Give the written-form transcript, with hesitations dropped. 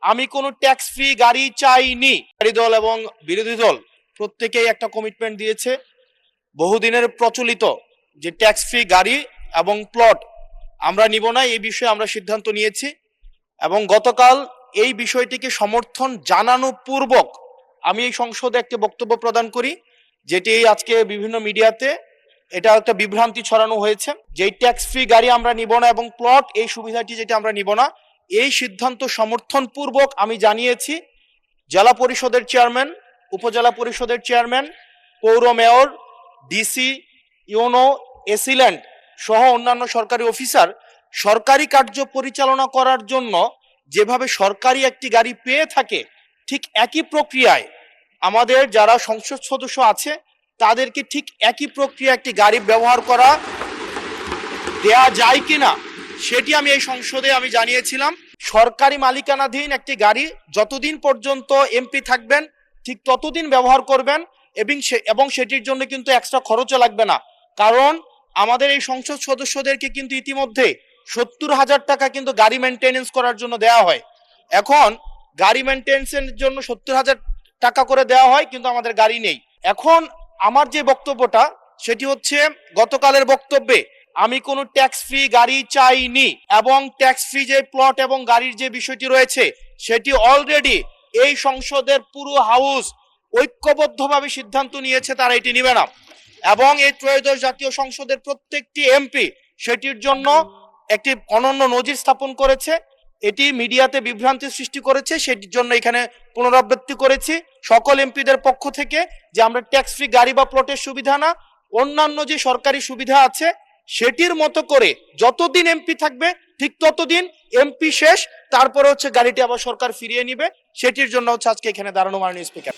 আমি কোনো tax free গাড়ি চাইনি। বিরোধী দল এবং বিরোধী দল প্রত্যেকেই একটা কমিটমেন্ট দিয়েছে, বহুদিনের প্রচলিত যে ট্যাক্স ফ্রি গাড়ি এবং প্লট আমরা নিব না, এই বিষয়ে আমরা সিদ্ধান্ত নিয়েছি। এবং গতকাল এই বিষয়টিকে সমর্থন জানানো পূর্বক আমি এই সংসদে একটি বক্তব্য প্রদান করি, যেটি আজকে বিভিন্ন মিডিয়াতে এটা একটা বিভ্রান্তি ছড়ানো হয়েছে যে ট্যাক্স ফ্রি গাড়ি আমরা নিব না এবং প্লট এই সুবিধাটি যেটা আমরা নিব না, এই সিদ্ধান্ত সমর্থন পূর্বক আমি জানিয়েছি জেলা পরিষদের চেয়ারম্যান, উপজেলা পরিষদের চেয়ারম্যান, পৌর মেয়র, ডিসি, ইউনো, এসিল্যান্ড সহ অন্যান্য সরকারি অফিসার সরকারি কার্য পরিচালনা করার জন্য যেভাবে সরকারি একটি গাড়ি পেয়ে থাকে, ঠিক একই প্রক্রিয়ায় আমাদের যারা সংসদ সদস্য আছে তাদেরকে ঠিক একই প্রক্রিয়া একটি গাড়ি ব্যবহার করা দেয়া যায় কিনা সেটি আমি এই সংসদে আমি জানিয়েছিলাম। সরকারি মালিকানাধীন একটি গাড়ি যতদিন পর্যন্ত এমপি থাকবেন ঠিক ততদিন ব্যবহার করবেন এবং সেটির জন্য কিন্তু এক্সট্রা খরচও লাগবে না, কারণ আমাদের এই সংসদ সদস্যদেরকে কিন্তু ইতিমধ্যে 70,000 টাকা কিন্তু গাড়ি মেনটেনেন্স করার জন্য দেওয়া হয়। এখন গাড়ি মেনটেনেন্সের জন্য 70,000 টাকা করে দেওয়া হয়, কিন্তু আমাদের গাড়ি নেই। এখন আমার যে বক্তব্যটা সেটি হচ্ছে, গতকালের বক্তব্যে আমি কোনো ট্যাক্স ফ্রি গাড়ি চাইনি এবং ট্যাক্স ফ্রি যে প্লট এবং গাড়ির যে বিষয়টি রয়েছে সেটি অলরেডি এই সংসদের পুরো হাউস ঐক্যবদ্ধভাবে সিদ্ধান্ত নিয়েছে তারা এটি নিবে না, এবং এই ত্রয়োদশ জাতীয় সংসদের প্রত্যেকটি এমপি সেটির জন্য একটি অনন্য নজির স্থাপন করেছে। এটি মিডিয়াতে বিভ্রান্তি সৃষ্টি করেছে, সেটির জন্য এখানে পুনরাবৃত্তি করেছি সকল এমপিদের পক্ষ থেকে যে আমরা ট্যাক্স ফ্রি গাড়ি বা প্লটের সুবিধা না, অন্যান্য যে সরকারি সুবিধা আছে সেটির মতো করে যতদিন এমপি থাকবে ঠিক ততদিন এমপি শেষ, তারপরে হচ্ছে গাড়িটি আবার সরকার ফিরিয়ে নিবে। সেটির জন্য হচ্ছে আজকে এখানে দাঁড়ানো, মাননীয় স্পিকার।